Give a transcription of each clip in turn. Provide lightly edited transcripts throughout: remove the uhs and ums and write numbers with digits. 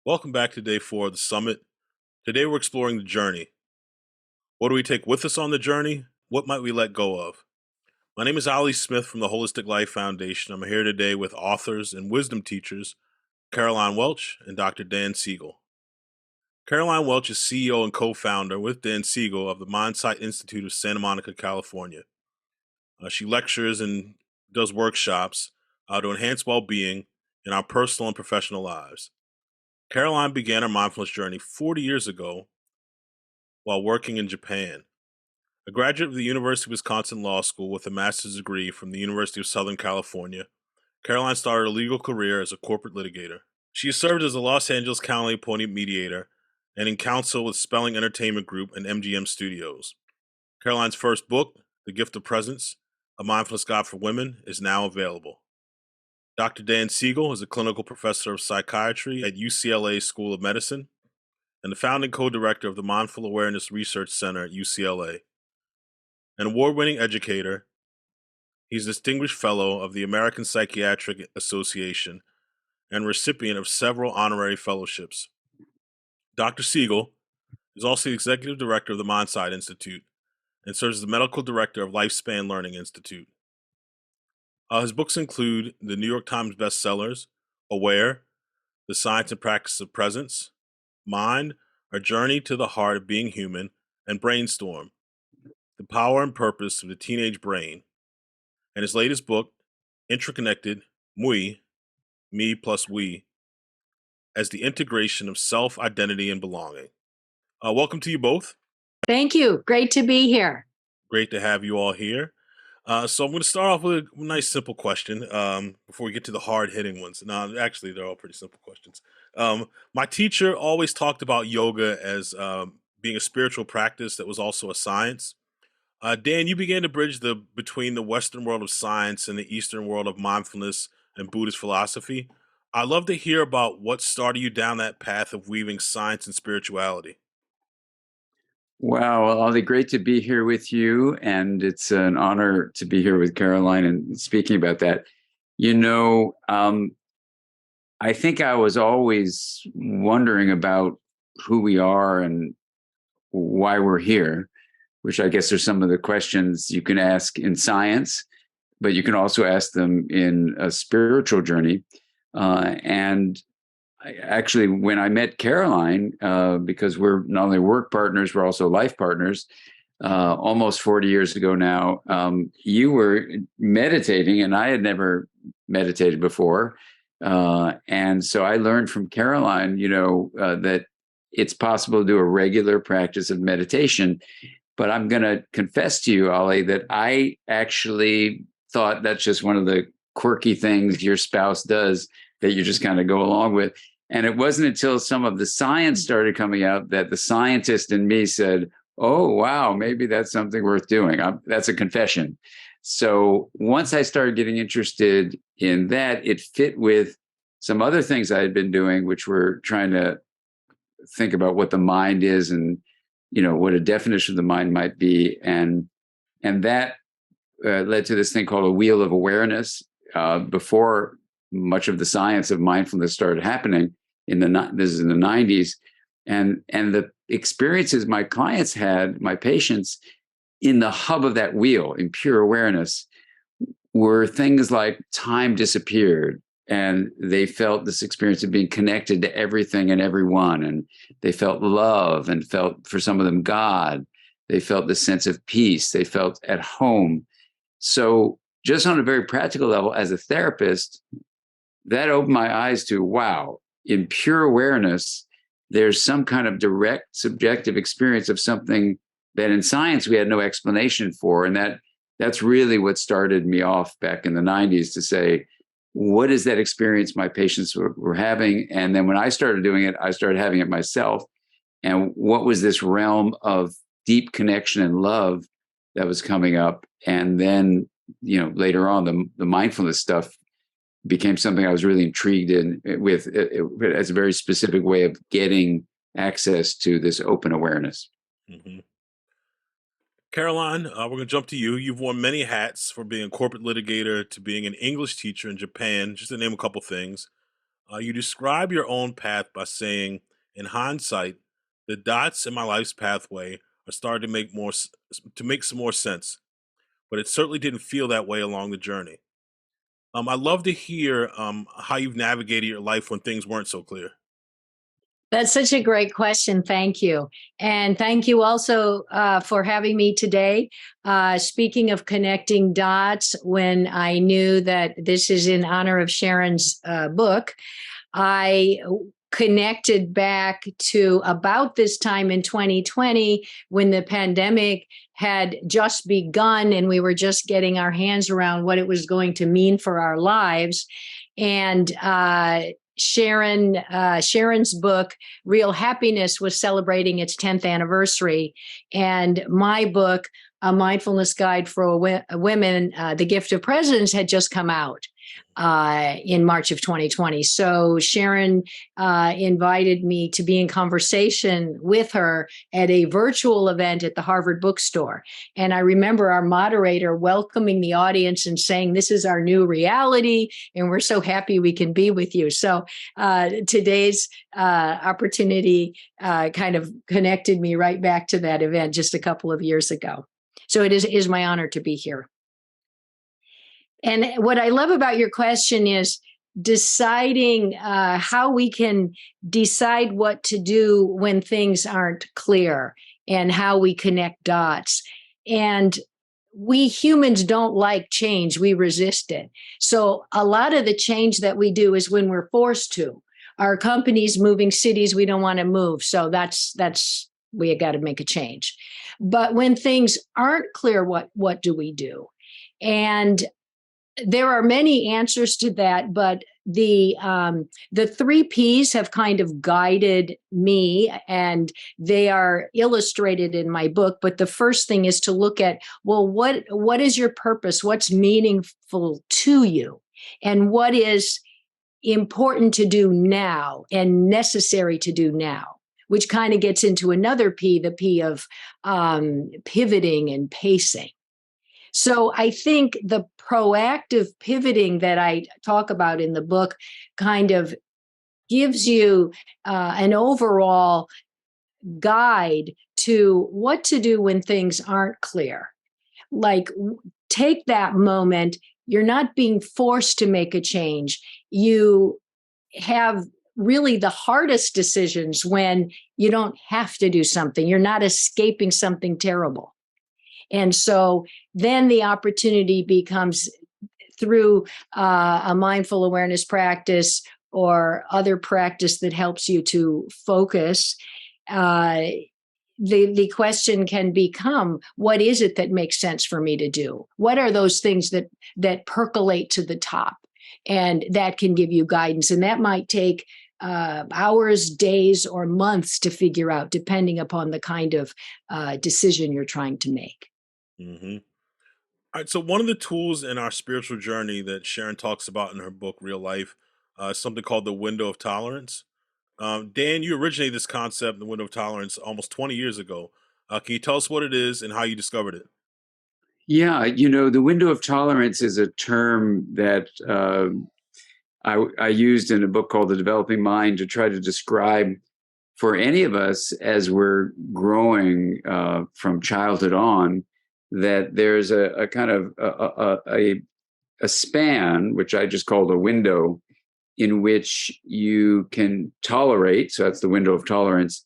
Welcome back to day 4 of the summit. Today we're exploring the journey. What do we take with us on the journey? What might we let go of? My name is Ali Smith from the Holistic Life Foundation. I'm here today with authors and wisdom teachers Caroline Welch and Dr. Dan Siegel. Caroline Welch is CEO and co-founder with Dan Siegel of the Mindsight Institute of Santa Monica, California. She lectures and does workshops to enhance well-being in our personal and professional lives. Caroline began her mindfulness journey 40 years ago while working in Japan. A graduate of the University of Wisconsin Law School with a master's degree from the University of Southern California, Caroline started a legal career as a corporate litigator. She has served as a Los Angeles County appointed mediator and in counsel with Spelling Entertainment Group and MGM Studios. Caroline's first book, The Gift of Presence, A Mindfulness Guide for Women, is now available. Dr. Dan Siegel is a clinical professor of psychiatry at UCLA School of Medicine and the founding co-director of the Mindful Awareness Research Center at UCLA. An award-winning educator, he's a distinguished fellow of the American Psychiatric Association and recipient of several honorary fellowships. Dr. Siegel is also the executive director of the Mindsight Institute and serves as the medical director of Lifespan Learning Institute. His books include the New York Times bestsellers, Aware, The Science and Practice of Presence, Mind, A Journey to the Heart of Being Human, and Brainstorm, The Power and Purpose of the Teenage Brain, and his latest book, Interconnected, Mui, Me plus We, as the integration of self, identity, and belonging. Welcome to you both. Thank you. Great to be here. Great to have you all here. So I'm going to start off with a nice, simple question before we get to the hard-hitting ones. No, actually, they're all pretty simple questions. My teacher always talked about yoga as being a spiritual practice that was also a science. Dan, you began to bridge between the Western world of science and the Eastern world of mindfulness and Buddhist philosophy. I'd love to hear about what started you down that path of weaving science and spirituality. Wow, well, Ollie, great to be here with you. And it's an honor to be here with Caroline and speaking about that. You know, I think I was always wondering about who we are and why we're here, which I guess are some of the questions you can ask in science, but you can also ask them in a spiritual journey. And actually, when I met Caroline, because we're not only work partners, we're also life partners, almost 40 years ago now, you were meditating, and I had never meditated before. And so I learned from Caroline, that it's possible to do a regular practice of meditation. But I'm going to confess to you, Ollie, that I actually thought that's just one of the quirky things your spouse does that you just kind of go along with. And it wasn't until some of the science started coming out that the scientist in me said, oh, wow, maybe that's something worth doing. That's a confession. So once I started getting interested in that, it fit with some other things I had been doing, which were trying to think about what the mind is and, what a definition of the mind might be. And that led to this thing called a wheel of awareness. Before much of the science of mindfulness started happening this is in the 90s, and the experiences my clients had, my patients, in the hub of that wheel, in pure awareness, were things like time disappeared, and they felt this experience of being connected to everything and everyone, and they felt love, and felt, for some of them, God. They felt the sense of peace. They felt at home. So just on a very practical level, as a therapist, that opened my eyes to, wow, in pure awareness, there's some kind of direct subjective experience of something that in science we had no explanation for. And that's really what started me off back in the 90s to say, what is that experience my patients were having? And then when I started doing it, I started having it myself. And what was this realm of deep connection and love that was coming up? And then, later on, the mindfulness stuff became something I was really intrigued with as a very specific way of getting access to this open awareness. Mm-hmm. Caroline, we're going to jump to you. You've worn many hats, from being a corporate litigator to being an English teacher in Japan, just to name a couple things. You describe your own path by saying, in hindsight, the dots in my life's pathway are starting to make some more sense, but it certainly didn't feel that way along the journey. I'd love to hear how you've navigated your life when things weren't so clear. That's such a great question. Thank you. And thank you also for having me today. Speaking of connecting dots, when I knew that this is in honor of Sharon's book, I connected back to about this time in 2020 when the pandemic had just begun and we were just getting our hands around what it was going to mean for our lives. And Sharon's book, Real Happiness, was celebrating its 10th anniversary. And my book, A Mindfulness Guide for Women, The Gift of Presence, had just come out in March of 2020. So Sharon invited me to be in conversation with her at a virtual event at the Harvard Bookstore. And I remember our moderator welcoming the audience and saying, "This is our new reality, and we're so happy we can be with you." So today's opportunity kind of connected me right back to that event just a couple of years ago. So it is my honor to be here. And what I love about your question is deciding how we can decide what to do when things aren't clear and how we connect dots. And we humans don't like change, we resist it. So a lot of the change that we do is when we're forced to. Our company's moving cities we don't want to move. So that's we got to make a change. But when things aren't clear, what do we do? And there are many answers to that, but the 3 Ps have kind of guided me, and they are illustrated in my book. But the first thing is to look at, well, what is your purpose? What's meaningful to you? And what is important to do now and necessary to do now? Which kind of gets into another P, the P of pivoting and pacing. So I think the proactive pivoting that I talk about in the book kind of gives you an overall guide to what to do when things aren't clear. Like, take that moment. You're not being forced to make a change. You have really the hardest decisions when you don't have to do something. You're not escaping something terrible. And so then the opportunity becomes through a mindful awareness practice or other practice that helps you to focus. The question can become, what is it that makes sense for me to do? What are those things that percolate to the top? And that can give you guidance. And that might take hours, days, or months to figure out, depending upon the kind of decision you're trying to make. Hmm. All right. So one of the tools in our spiritual journey that Sharon talks about in her book, Real Life, is something called the window of tolerance. Dan, you originated this concept, the window of tolerance, almost 20 years ago. Can you tell us what it is and how you discovered it? Yeah, the window of tolerance is a term that I used in a book called The Developing Mind to try to describe for any of us as we're growing from childhood on, that there's a kind of a span, which I just called a window, in which you can tolerate. So that's the window of tolerance,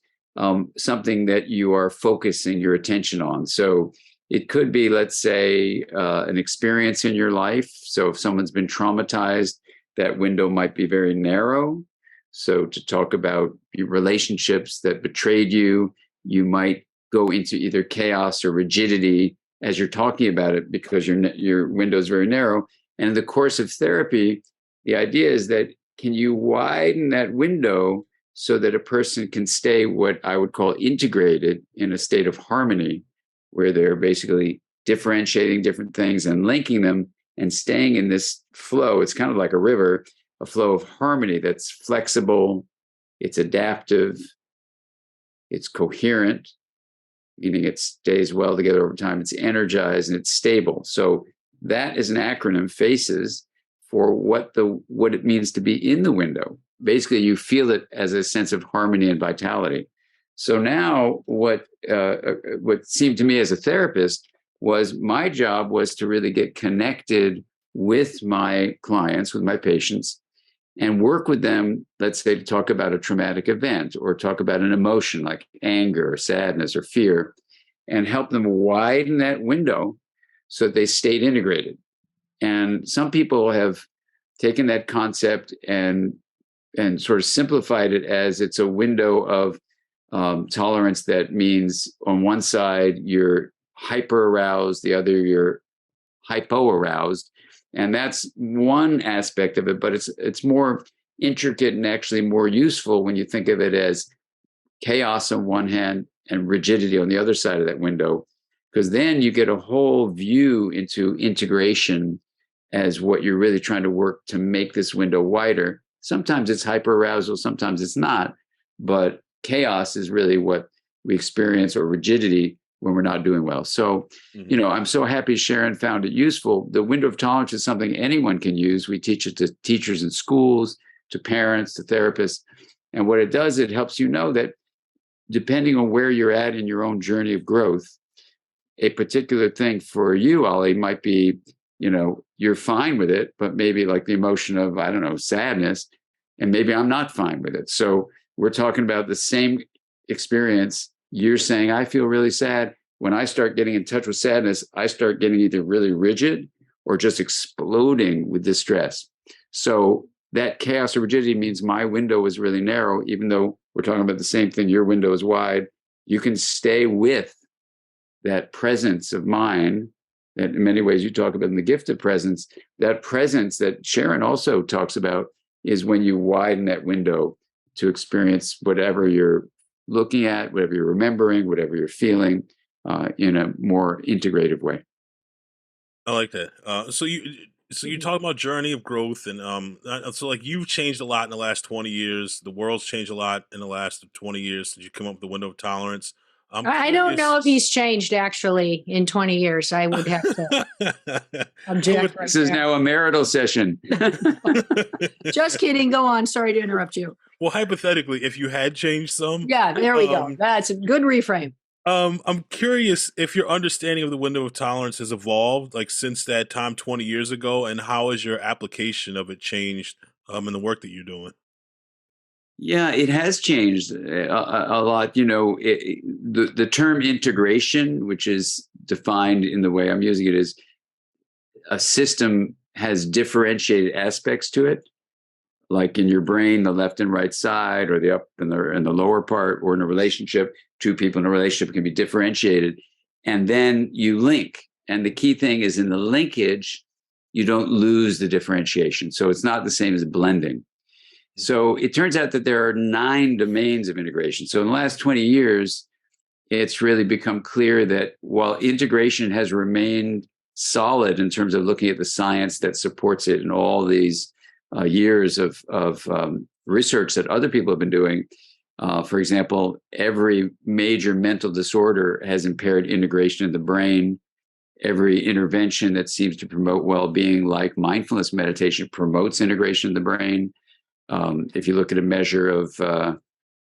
something that you are focusing your attention on. So it could be, let's say, an experience in your life. So if someone's been traumatized, that window might be very narrow. So to talk about your relationships that betrayed you, you might go into either chaos or rigidity as you're talking about it because your window is very narrow. And in the course of therapy, the idea is that can you widen that window so that a person can stay what I would call integrated in a state of harmony, where they're basically differentiating different things and linking them and staying in this flow. It's kind of like a river, a flow of harmony that's flexible, it's adaptive, it's coherent, meaning it stays well together over time, it's energized, and it's stable. So that is an acronym, FACES, for what it means to be in the window. basically you feel it as a sense of harmony and vitality. So now what seemed to me as a therapist was my job was to really get connected with my clients, with my patients, and work with them, let's say, to talk about a traumatic event or talk about an emotion like anger or sadness or fear, and help them widen that window so that they stayed integrated. And some people have taken that concept and sort of simplified it as it's a window of tolerance that means on one side you're hyper aroused, the other you're hypo aroused, and that's one aspect of it. But it's more intricate and actually more useful when you think of it as chaos on one hand and rigidity on the other side of that window, because then you get a whole view into integration as what you're really trying to work to make this window wider. Sometimes it's hyperarousal, sometimes it's not, but chaos is really what we experience, or rigidity, when we're not doing well. So, I'm so happy Sharon found it useful. The window of tolerance is something anyone can use. We teach it to teachers in schools, to parents, to therapists. And what it does, it helps you know that depending on where you're at in your own journey of growth, a particular thing for you, Ollie, might be, you're fine with it, but maybe like the emotion of, I don't know, sadness, and maybe I'm not fine with it. So we're talking about the same experience. You're saying, I feel really sad. When I start getting in touch with sadness, I start getting either really rigid or just exploding with distress. So that chaos or rigidity means my window is really narrow, even though we're talking about the same thing. Your window is wide. You can stay with that presence of mind that in many ways you talk about in the gift of presence. That presence that Sharon also talks about is when you widen that window to experience whatever you're looking at, whatever you're remembering, whatever you're feeling, in a more integrative way. I like that. So you talk about journey of growth, and so like you've changed a lot in the last 20 years. The world's changed a lot in the last 20 years since you come up with the window of tolerance. I'm I don't know if curious. he's changed actually in 20 years. I would have to object. This is now a marital session. Just kidding. Go on. Sorry to interrupt you. Well, hypothetically, if you had changed some, Yeah, there we go. That's a good reframe. I'm curious if your understanding of the window of tolerance has evolved, like since that time 20 years ago, and how has your application of it changed in the work that you're doing? Yeah, it has changed a lot. The term integration, which is defined in the way I'm using it, is a system has differentiated aspects to it, like in your brain, the left and right side, or the up and the lower part, or in a relationship, two people in a relationship can be differentiated, and then you link. And the key thing is in the linkage, you don't lose the differentiation. So it's not the same as blending. So it turns out that there are 9 domains of integration. So in the last 20 years, it's really become clear that while integration has remained solid in terms of looking at the science that supports it and all these years of research that other people have been doing, for example, every major mental disorder has impaired integration of the brain. Every intervention that seems to promote well-being, like mindfulness meditation, promotes integration of the brain. If you look at a measure of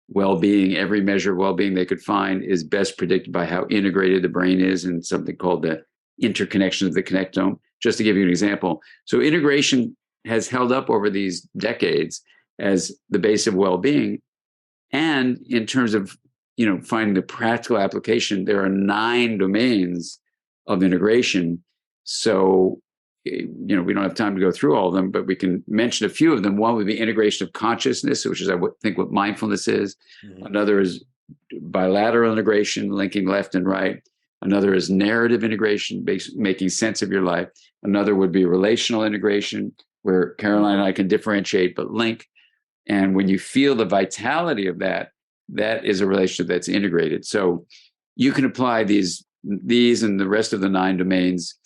well-being, every measure of well-being they could find is best predicted by how integrated the brain is in something called the interconnection of the connectome, just to give you an example. So integration has held up over these decades as the base of well-being. And in terms of, finding the practical application, there are 9 domains of integration. So we don't have time to go through all of them, but we can mention a few of them. One would be integration of consciousness, which is, I think, what mindfulness is. Mm-hmm. Another is bilateral integration, linking left and right. Another is narrative integration, making sense of your life. Another would be relational integration, where Caroline and I can differentiate but link. And when you feel the vitality of that, that is a relationship that's integrated. So you can apply these and the rest of the 9 domains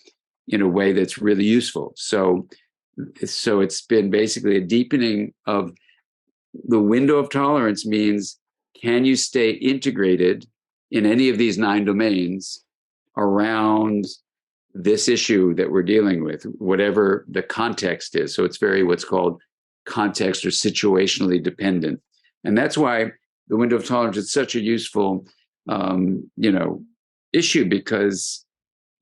in a way that's really useful. So it's been basically a deepening of the window of tolerance. Means, can you stay integrated in any of these 9 domains around this issue that we're dealing with, whatever the context is? So it's very what's called context or situationally dependent. And that's why the window of tolerance is such a useful, issue, because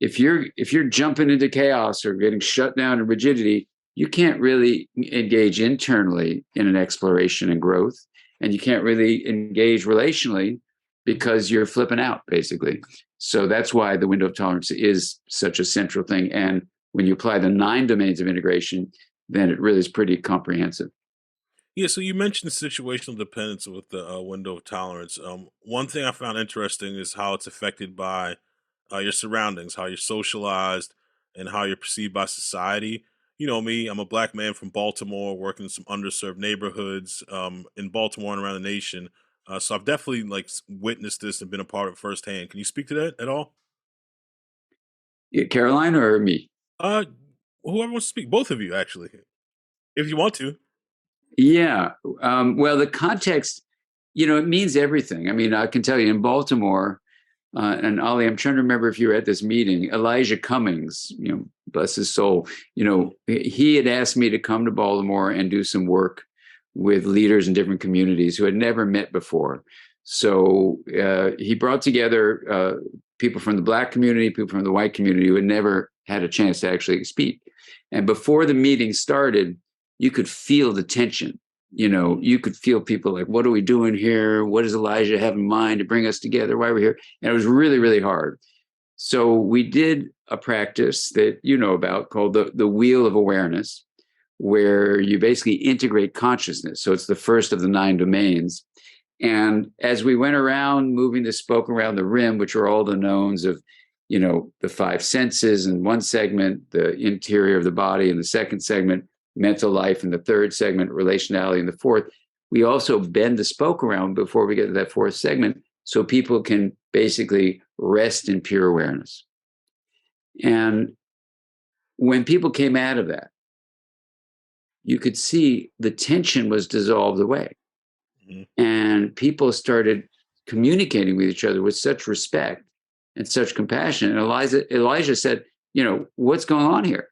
if you're jumping into chaos or getting shut down in rigidity, you can't really engage internally in an exploration and growth, and you can't really engage relationally because you're flipping out, basically. So that's why the window of tolerance is such a central thing. And when you apply the 9 domains of integration, then it really is pretty comprehensive. Yeah, so you mentioned situational dependence with the window of tolerance. One thing I found interesting is how it's affected by your surroundings, how you're socialized, and how you're perceived by society. You know me, I'm a black man from Baltimore, working in some underserved neighborhoods in Baltimore and around the nation. So I've definitely witnessed this and been a part of it firsthand. Can you speak to that at all? Yeah, Caroline or me? Uh, Whoever wants to speak, both of you actually, if you want to. Yeah. Well, the context, it means everything. I mean, I can tell you in Baltimore, and Ollie, I'm trying to remember if you were at this meeting, Elijah Cummings, bless his soul, he had asked me to come to Baltimore and do some work with leaders in different communities who had never met before. So he brought together people from the Black community, people from the white community who had never had a chance to actually speak. And before the meeting started, you could feel the tension. You could feel people like, what are we doing here? What does Elijah have in mind to bring us together? Why are we here? And it was really, really hard. So we did a practice that you know about called the wheel of awareness, where you basically integrate consciousness. So it's the first of the 9 domains. And as we went around moving the spoke around the rim, which are all the knowns of, the 5 senses in one segment, the interior of the body in the second segment, mental life in the third segment, relationality in the fourth, we also bend the spoke around before we get to that 4th segment so people can basically rest in pure awareness. And when people came out of that, you could see the tension was dissolved away. Mhm. And people started communicating with each other with such respect and such compassion. And Elijah said, what's going on here?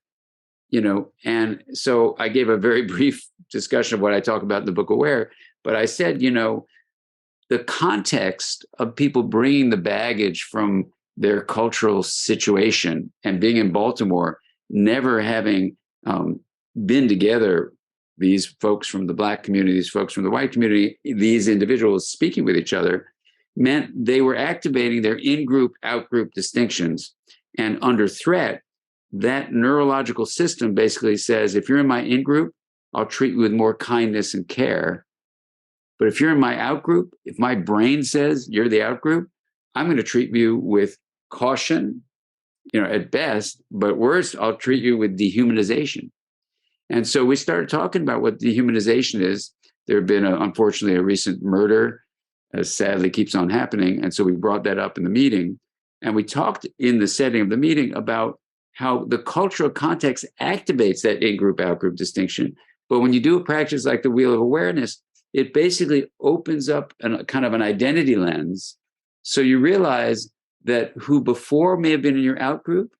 And so I gave a very brief discussion of what I talk about in the book Aware, but I said, the context of people bringing the baggage from their cultural situation and being in Baltimore, never having been together, these folks from the Black community, these folks from the white community, these individuals speaking with each other, meant they were activating their in-group, out-group distinctions. And under threat, that neurological system basically says, if you're in my in-group, I'll treat you with more kindness and care. But if you're in my out-group, if my brain says you're the out-group, I'm going to treat you with caution, at best, but worse, I'll treat you with dehumanization. And so we started talking about what dehumanization is. There had been, unfortunately, a recent murder, as sadly keeps on happening. And so we brought that up in the meeting. And we talked in the setting of the meeting about how the cultural context activates that in-group, out-group distinction. But when you do a practice like the Wheel of Awareness, it basically opens up a kind of an identity lens. So you realize that who before may have been in your out-group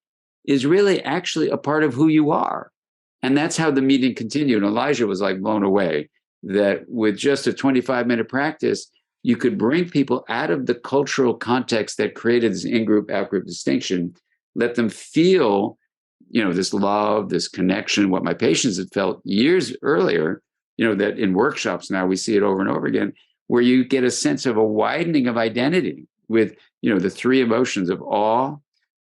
is really actually a part of who you are. And that's how the meeting continued. And Elijah was blown away that with just a 25-minute practice, you could bring people out of the cultural context that created this in-group, out-group distinction, let them feel, this love, this connection, what my patients had felt years earlier, that in workshops now we see it over and over again, where you get a sense of a widening of identity with, the 3 emotions of awe,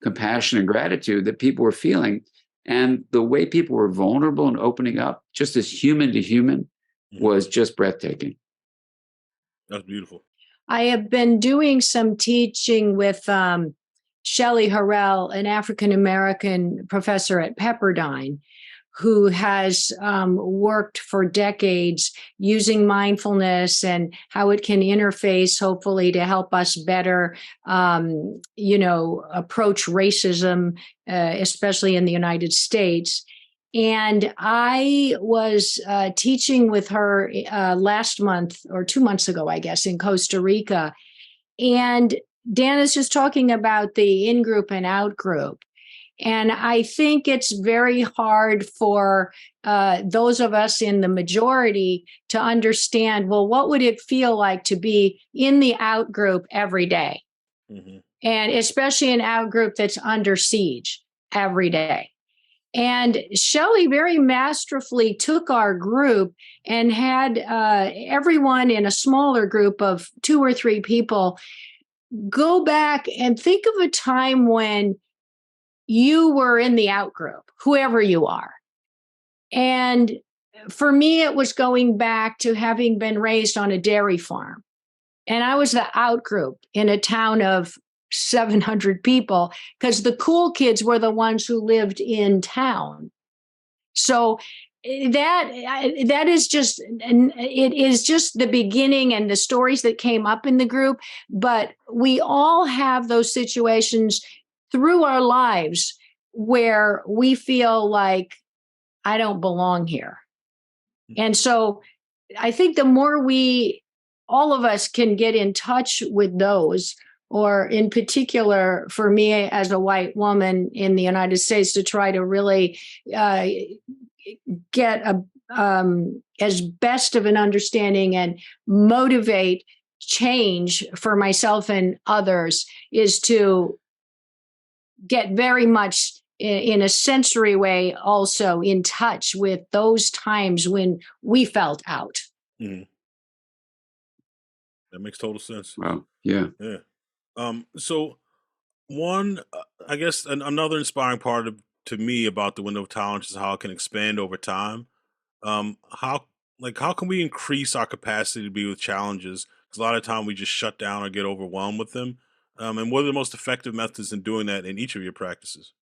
compassion, and gratitude that people were feeling. And the way people were vulnerable and opening up, just as human to human, was just breathtaking. That's beautiful. I have been doing some teaching with Shelley Harrell, an African American professor at Pepperdine, who has worked for decades using mindfulness and how it can interface, hopefully, to help us better, approach racism, especially in the United States. And I was teaching with her last month or 2 months ago, I guess, in Costa Rica. And Dan is just talking about the in-group and out-group. And I think it's very hard for those of us in the majority to understand, well, what would it feel like to be in the out group every day? Mm-hmm. And especially an out group that's under siege every day. And Shelley very masterfully took our group and had everyone in a smaller group of 2 or 3 people go back and think of a time when you were in the out group, whoever you are. And for me, it was going back to having been raised on a dairy farm. And I was the out group in a town of 700 people because the cool kids were the ones who lived in town. So that is just, it is just the beginning and the stories that came up in the group. But we all have those situations through our lives where we feel like, I don't belong here. And so I think the more all of us can get in touch with those, or in particular for me as a white woman in the United States, to try to really get as best of an understanding and motivate change for myself and others, is to get very much in a sensory way also in touch with those times when we felt out. Mm-hmm. That makes total sense. Wow. Yeah. Yeah. So one, I guess another inspiring part to me about the window of tolerance is how it can expand over time. How can we increase our capacity to be with challenges? Because a lot of time we just shut down or get overwhelmed with them. And what are the most effective methods in doing that in each of your practices?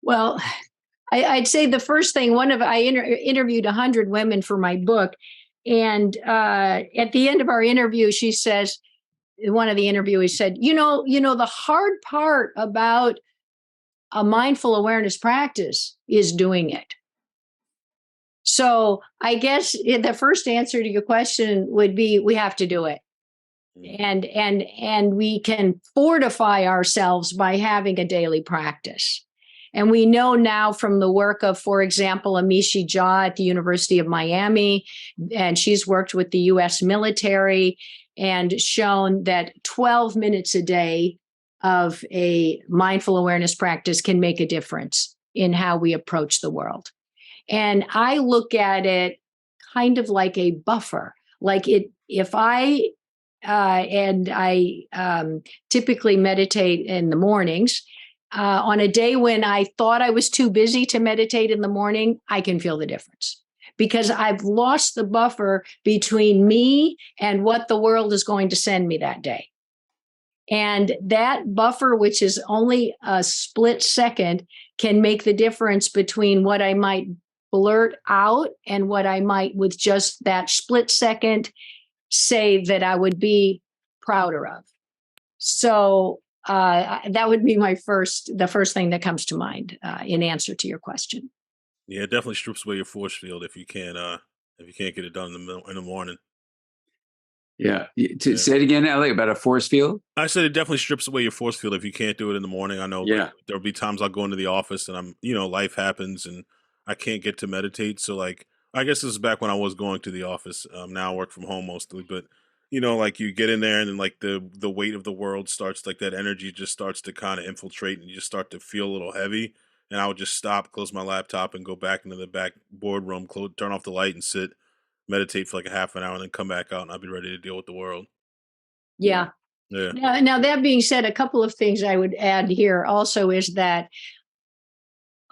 Well, I'd say the first thing, I interviewed 100 women for my book. And at the end of our interview, she says, one of the interviewees said, you know, the hard part about a mindful awareness practice is doing it. So I guess the first answer to your question would be, we have to do it. And we can fortify ourselves by having a daily practice. And we know now from the work of, for example, Amishi Jha at the University of Miami, and she's worked with the U.S. military and shown that 12 minutes a day of a mindful awareness practice can make a difference in how we approach the world. And I look at it kind of like a buffer. Like if I typically meditate in the mornings. On a day when I thought I was too busy to meditate in the morning, I can feel the difference because I've lost the buffer between me and what the world is going to send me that day. And that buffer, which is only a split second, can make the difference between what I might blurt out and what I might, with just that split second, say that I would be prouder of. So that would be the first thing that comes to mind in answer to your question. Yeah, it definitely strips away your force field if you can't get it done in the morning. Yeah. Say it again, Ellie, about a force field. I said it definitely strips away your force field if you can't do it in the morning. I know there'll be times I'll go into the office and life happens and I can't get to meditate. So I guess this is back when I was going to the office. Now I work from home mostly, but you get in there and then the weight of the world starts, that energy just starts to kind of infiltrate and you just start to feel a little heavy. And I would just stop, close my laptop and go back into the back boardroom, turn off the light and sit, meditate for a half an hour and then come back out and I'll be ready to deal with the world. Yeah. Yeah. Now that being said, a couple of things I would add here also is that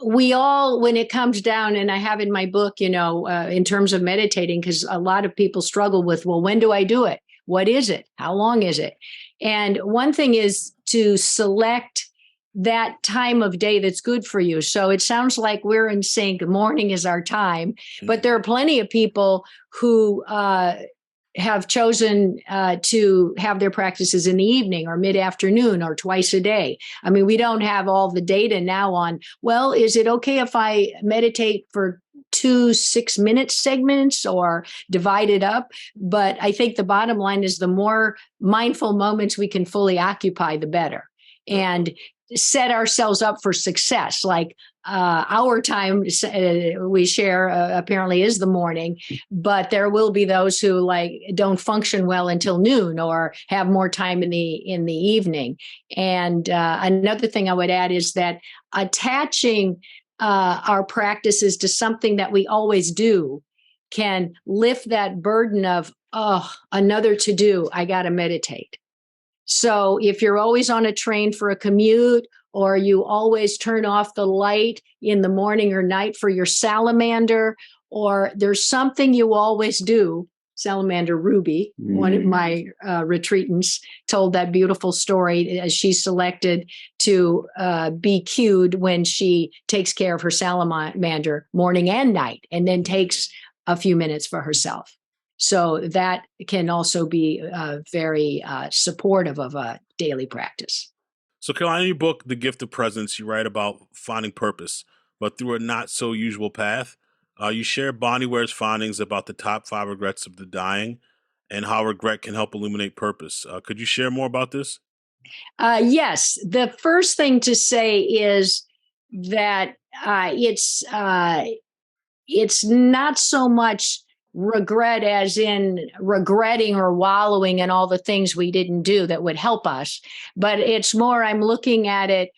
we all, when it comes down, and I have in my book, in terms of meditating, because a lot of people struggle with, well, when do I do it? What is it? How long is it? And one thing is to select that time of day that's good for you. So it sounds like we're in sync. Morning is our time, but there are plenty of people who have chosen to have their practices in the evening or mid-afternoon or twice a day. I mean, we don't have all the data now on, well, is it okay if I meditate for 2 6-minute segments or divide it up. But I think the bottom line is the more mindful moments we can fully occupy, the better. And set ourselves up for success. Like our time we share apparently is the morning, but there will be those who like don't function well until noon or have more time in the evening. And another thing I would add is that attaching our practices to something that we always do can lift that burden of, oh, another to do, I got to meditate. So if you're always on a train for a commute, or you always turn off the light in the morning or night for your salamander, or there's something you always do. Salamander Ruby, one of my retreatants, told that beautiful story as she selected to be cued when she takes care of her salamander morning and night, and then takes a few minutes for herself. So that can also be very supportive of a daily practice. So, Caroline, in your book, The Gift of Presence, you write about finding purpose, but through a not so usual path. You share Bonnie Ware's findings about the top 5 regrets of the dying and how regret can help illuminate purpose. Could you share more about this? Yes. The first thing to say is that it's not so much regret as in regretting or wallowing in all the things we didn't do that would help us, but it's more I'm looking at it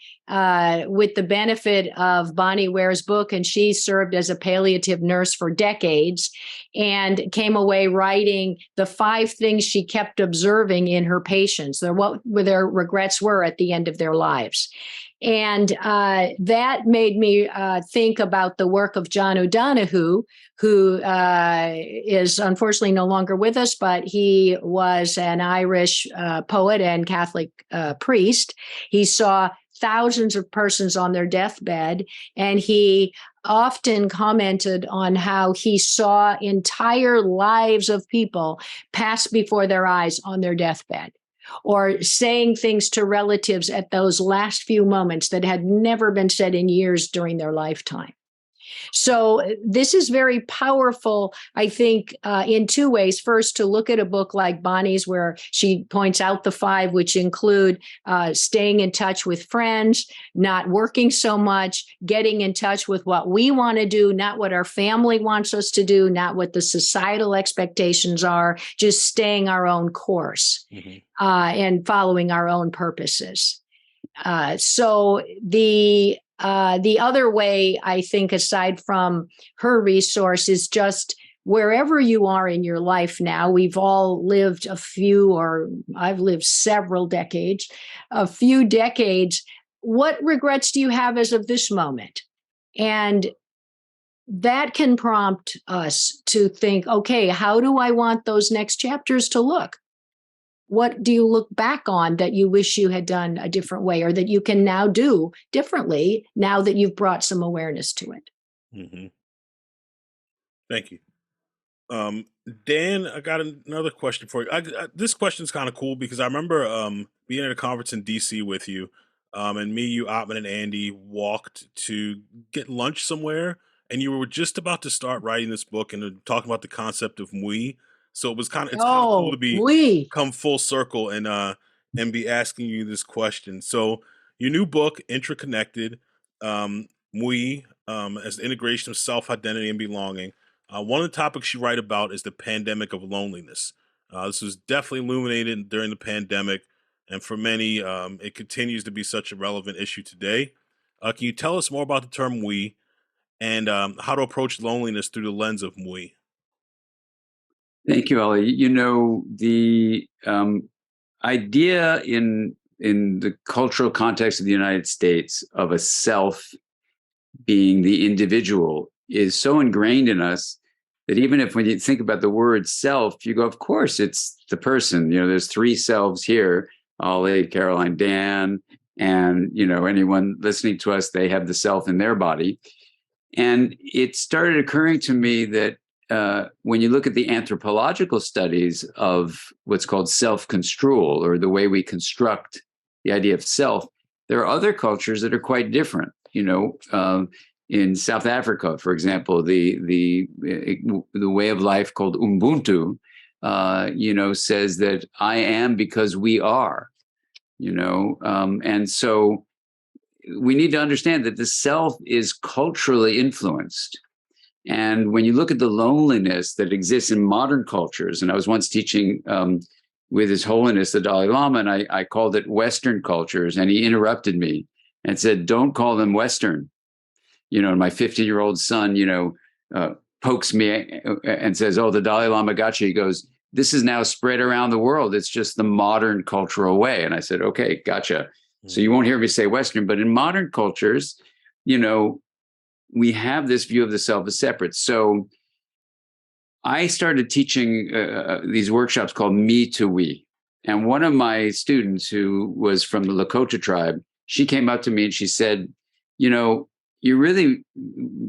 with the benefit of Bonnie Ware's book, and she served as a palliative nurse for decades and came away writing the 5 things she kept observing in her patients, what their regrets were at the end of their lives. And that made me think about the work of John O'Donohue, who is unfortunately no longer with us, but he was an Irish poet and Catholic priest. He saw thousands of persons on their deathbed, and he often commented on how he saw entire lives of people pass before their eyes on their deathbed, or saying things to relatives at those last few moments that had never been said in years during their lifetime. So this is very powerful, I think, in 2 ways. First, to look at a book like Bonnie's, where she points out the 5, which include staying in touch with friends, not working so much, getting in touch with what we want to do, not what our family wants us to do, not what the societal expectations are, just staying our own course and following our own purposes. So the other way, I think, aside from her resource, is just wherever you are in your life now. We've all lived I've lived several decades, a few decades. What regrets do you have as of this moment? And that can prompt us to think, okay, how do I want those next chapters to look? What do you look back on that you wish you had done a different way, or that you can now do differently now that you've brought some awareness to it? Mm-hmm. Thank you. Dan, I got another question for you. This question is kind of cool because I remember being at a conference in DC with you, and me, you, Ottman, and Andy walked to get lunch somewhere, and you were just about to start writing this book and talking about the concept of mui. So it's kind of cool to come full circle and be asking you this question. So your new book, Intraconnected, Mui, as the integration of self-identity and belonging. One of the topics you write about is the pandemic of loneliness. This was definitely illuminated during the pandemic, and for many, it continues to be such a relevant issue today. Can you tell us more about the term Mui and how to approach loneliness through the lens of Mui? Thank you, Ali. You know, the idea in the cultural context of the United States of a self being the individual is so ingrained in us that even if when you think about the word self, you go, of course, it's the person. You know, there's 3 selves here, Ali, Caroline, Dan, and, you know, anyone listening to us, they have the self in their body. And it started occurring to me that when you look at the anthropological studies of what's called self-construal, or the way we construct the idea of self, there are other cultures that are quite different. You know, in South Africa, for example, the way of life called Ubuntu, says that I am because we are, and so we need to understand that the self is culturally influenced. And when you look at the loneliness that exists in modern cultures, and I was once teaching with His Holiness the Dalai Lama, and I called it Western cultures, and he interrupted me and said, "Don't call them Western." And my 50-year-old son, pokes me and says, "Oh, the Dalai Lama got you." He goes, "This is now spread around the world. It's just the modern cultural way." And I said, "Okay, gotcha." So you won't hear me say Western, but in modern cultures, we have this view of the self as separate. So I started teaching these workshops called Me to We. And one of my students, who was from the Lakota tribe, she came up to me and she said, "You're really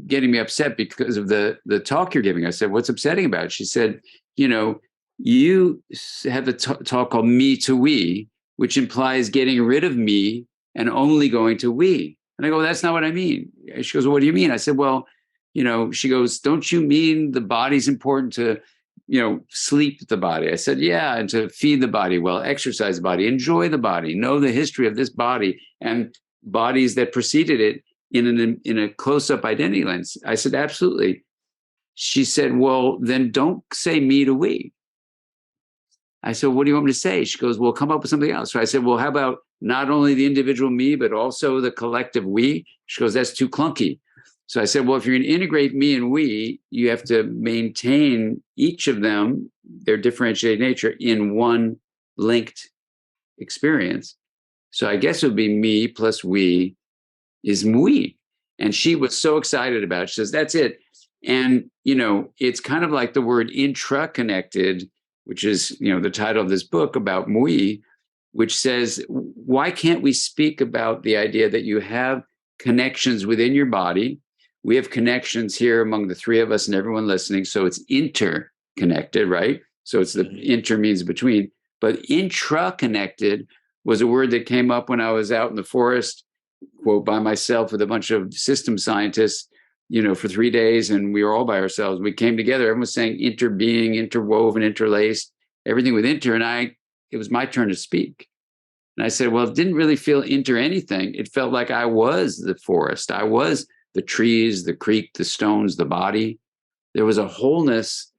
getting me upset because of the talk you're giving." I said, "What's upsetting about it?" She said, "You have a talk called Me to We, which implies getting rid of me and only going to we." And I go, "That's not what I mean." She goes, "Well, what do you mean?" I said, "Well, she goes, "Don't you mean the body's important to, sleep the body?" I said, "Yeah, and to feed the body well, exercise the body, enjoy the body, know the history of this body and bodies that preceded it in a close-up identity lens." I said, "Absolutely." She said, "Well, then don't say me to we." I said, "What do you want me to say?" She goes, "Well, come up with something else." So I said, "Well, how about not only the individual me, but also the collective we?" She goes, "That's too clunky." So I said, "Well, if you're going to integrate me and we, you have to maintain each of them, their differentiated nature, in one linked experience. So I guess it would be me plus we is we." And she was so excited about it. She says, "That's it." And, it's kind of like the word intra-connected, which is, the title of this book about Mui, which says, why can't we speak about the idea that you have connections within your body? We have connections here among the three of us and everyone listening. So it's interconnected, right? So it's the inter means between, but intra-connected was a word that came up when I was out in the forest, quote, by myself with a bunch of system scientists, for 3 days, and we were all by ourselves. We came together. Everyone was saying interbeing, interwoven, interlaced, everything with inter. And it was my turn to speak. And I said, well, it didn't really feel inter anything. It felt like I was the forest. I was the trees, the creek, the stones, the body. There was a wholeness.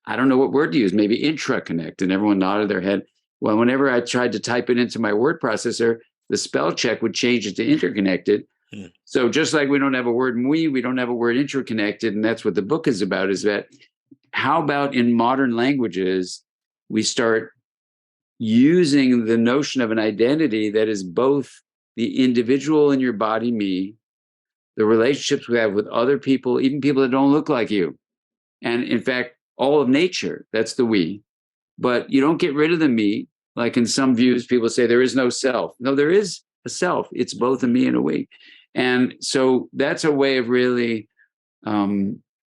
I don't know what word to use, maybe intra-connect. And everyone nodded their head. Well, whenever I tried to type it into my word processor, the spell check would change it to interconnected. So just like we don't have a word we don't have a word interconnected. And that's what the book is about, is that how about in modern languages, we start using the notion of an identity that is both the individual in your body, me, the relationships we have with other people, even people that don't look like you. And in fact, all of nature, that's the we. But you don't get rid of the me. Like in some views, people say there is no self. No, there is a self. It's both a me and a we. And so that's a way of really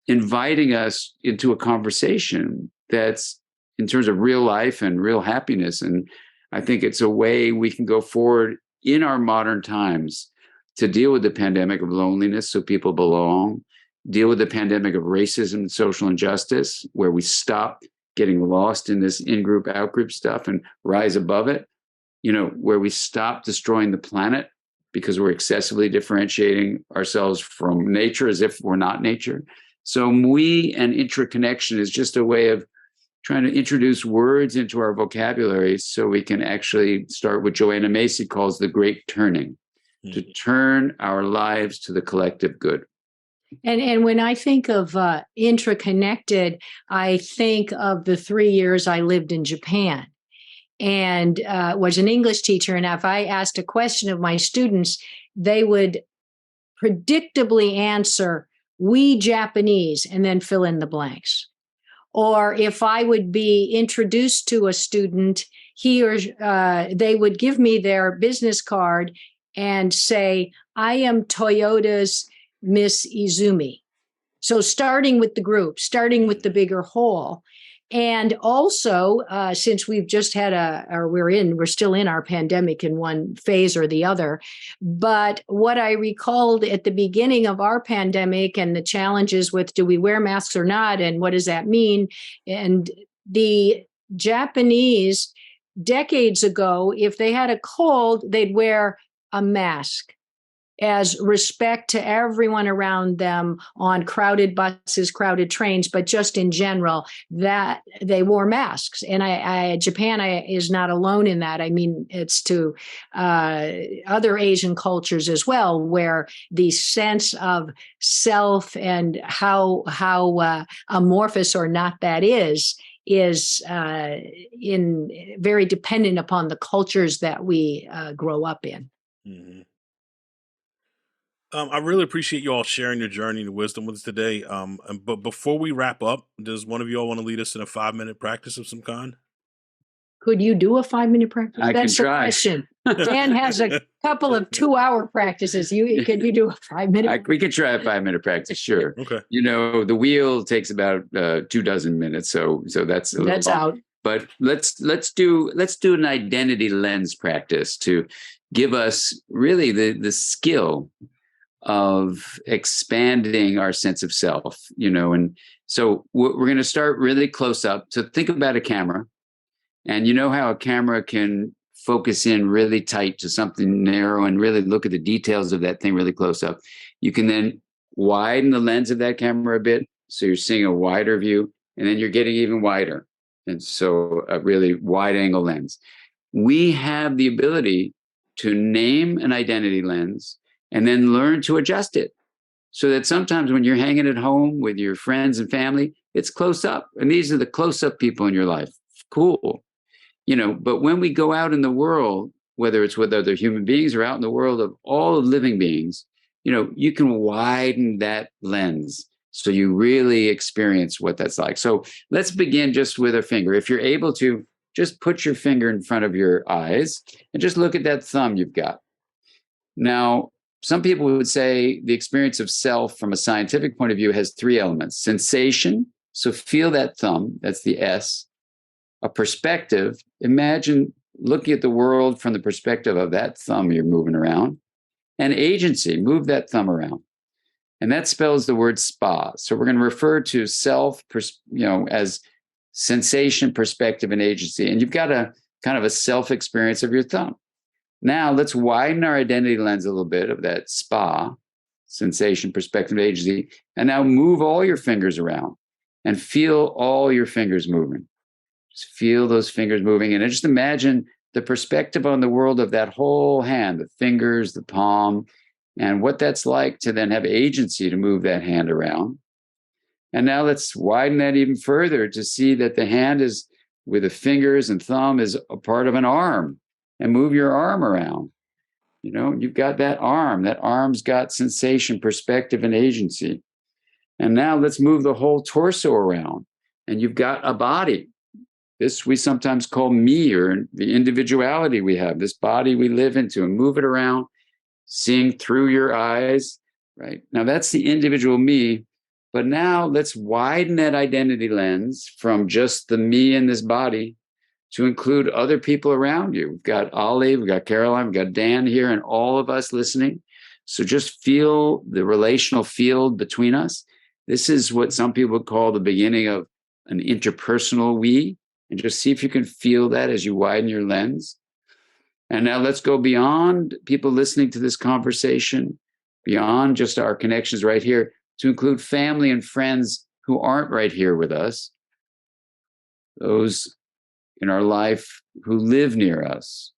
inviting us into a conversation that's in terms of real life and real happiness. And I think it's a way we can go forward in our modern times to deal with the pandemic of loneliness so people belong, deal with the pandemic of racism and social injustice, where we stop getting lost in this in-group, out-group stuff and rise above it, where we stop destroying the planet because we're excessively differentiating ourselves from nature as if we're not nature. So we and intraconnection is just a way of trying to introduce words into our vocabulary so we can actually start what Joanna Macy calls the great turning, to turn our lives to the collective good. And when I think of intraconnected, I think of the 3 years I lived in Japan and was an English teacher. And if I asked a question of my students, they would predictably answer, "We Japanese," and then fill in the blanks. Or if I would be introduced to a student, they would give me their business card and say, "I am Toyota's Miss Izumi." So starting with the group, starting with the bigger whole. And also, since we've just had we're still in our pandemic in one phase or the other. But what I recalled at the beginning of our pandemic and the challenges with, do we wear masks or not? And what does that mean? And the Japanese, decades ago, if they had a cold, they'd wear a mask as respect to everyone around them on crowded buses, crowded trains, but just in general, that they wore masks. And Japan is not alone in that. I mean, it's to other Asian cultures as well, where the sense of self and how amorphous or not that is in very dependent upon the cultures that we grow up in. Mm-hmm. I really appreciate you all sharing your journey and wisdom with us today. But before we wrap up, does one of you all want to lead us in a 5-minute practice of some kind? Could you do a 5-minute practice? I That's can the try. question. Dan has a couple of 2-hour practices. Can you do a 5-minute? We could try a 5-minute practice, sure. Okay. The wheel takes about 24 minutes, so that's That's out. But let's do an identity lens practice to give us really the skill of expanding our sense of self, and so we're going to start really close up. So think about a camera, and you know how a camera can focus in really tight to something narrow and really look at the details of that thing really close up. You can then widen the lens of that camera a bit, so you're seeing a wider view, and then you're getting even wider, and so a really wide angle lens. We have the ability to name an identity lens and then learn to adjust it, so that sometimes when you're hanging at home with your friends and family, it's close up. And these are the close up people in your life. Cool. But when we go out in the world, whether it's with other human beings or out in the world of all of living beings, you can widen that lens so you really experience what that's like. So let's begin just with a finger. If you're able to, just put your finger in front of your eyes and just look at that thumb you've got. Now, some people would say the experience of self from a scientific point of view has 3 elements: sensation, so feel that thumb, that's the S; a perspective, imagine looking at the world from the perspective of that thumb you're moving around; and agency, move that thumb around. And that spells the word SPA. So we're going to refer to self, as sensation, perspective, and agency. And you've got a kind of a self experience of your thumb. Now let's widen our identity lens a little bit of that SPA, sensation, perspective, agency, and now move all your fingers around and feel all your fingers moving. Just feel those fingers moving, and just imagine the perspective on the world of that whole hand, the fingers, the palm, and what that's like to then have agency to move that hand around. And now let's widen that even further to see that the hand is, with the fingers and thumb, is a part of an arm. And move your arm around. You've got that arm. That arm's got sensation, perspective, and agency. And now let's move the whole torso around. And you've got a body. This we sometimes call me, or the individuality we have, this body we live into, and move it around, seeing through your eyes, right? Now that's the individual me. But now let's widen that identity lens from just the me in this body to include other people around you. We've got Ollie, we've got Caroline, we've got Dan here, and all of us listening. So just feel the relational field between us. This is what some people would call the beginning of an interpersonal we, and just see if you can feel that as you widen your lens. And now let's go beyond people listening to this conversation, beyond just our connections right here, to include family and friends who aren't right here with us, those in our life who live near us,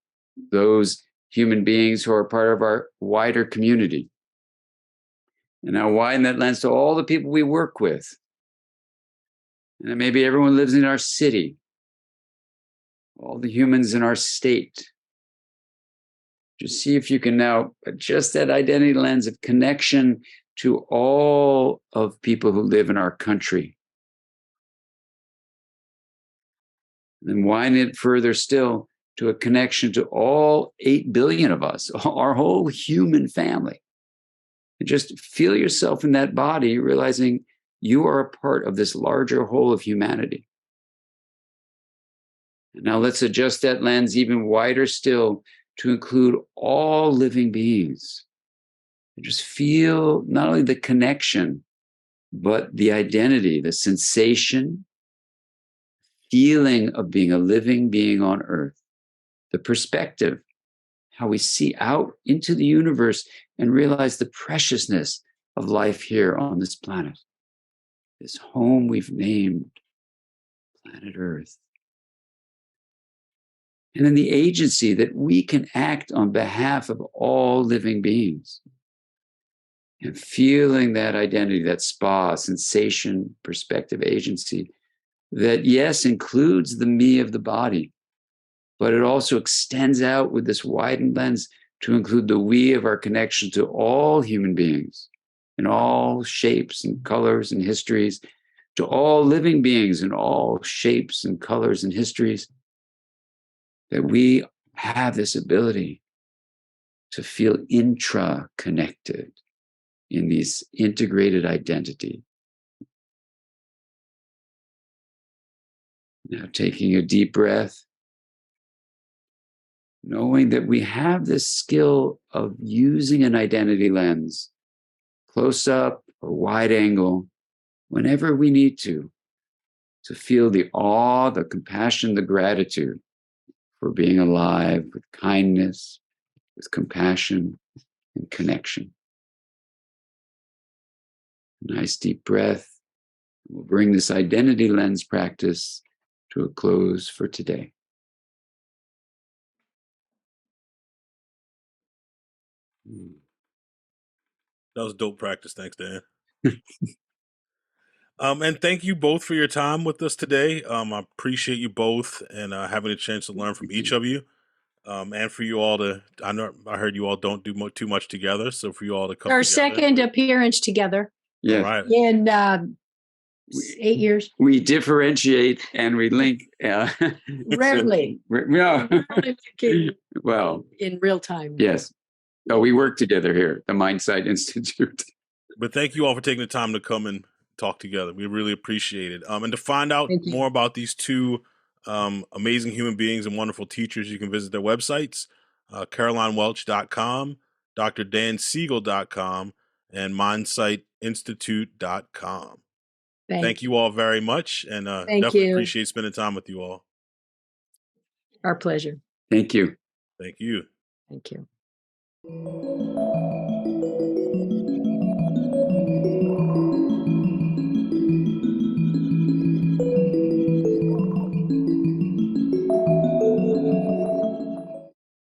those human beings who are part of our wider community. And now widen that lens to all the people we work with. And then maybe everyone lives in our city, all the humans in our state. Just see if you can now adjust that identity lens of connection to all of people who live in our country. And widen it further still to a connection to all 8 billion of us, our whole human family. And just feel yourself in that body, realizing you are a part of this larger whole of humanity. Now let's adjust that lens even wider still to include all living beings. And just feel not only the connection, but the identity, the sensation, feeling of being a living being on earth, the perspective, how we see out into the universe and realize the preciousness of life here on this planet, this home we've named planet Earth. And then the agency that we can act on behalf of all living beings. And feeling that identity, that spa, sensation, perspective, agency, that yes, includes the me of the body, but it also extends out with this widened lens to include the we of our connection to all human beings in all shapes and colors and histories, to all living beings in all shapes and colors and histories, that we have this ability to feel intra-connected in this integrated identity. Now taking a deep breath, knowing that we have this skill of using an identity lens, close up or wide angle, whenever we need to feel the awe, the compassion, the gratitude for being alive with kindness, with compassion and connection. Nice deep breath. We'll bring this identity lens practice to a close for today. That was dope practice. Thanks, Dan. And thank you both for your time with us today. I appreciate you both and having a chance to learn from each of you. And for you all to, I heard you all don't do too much together. So for you all to come Our together. second appearance together. Yeah. All right. In 8 years. We differentiate and we link. Rarely. No. Well, in real time. Yes. No, we work together here at the Mindsight Institute. But thank you all for taking the time to come and talk together. We really appreciate it. And to find out more about these two amazing human beings and wonderful teachers, you can visit their websites, CarolineWelch.com, drdansiegel.com, and MindsightInstitute.com. Thank you all very much, and definitely appreciate spending time with you all. Our pleasure. Thank you. Thank you. Thank you.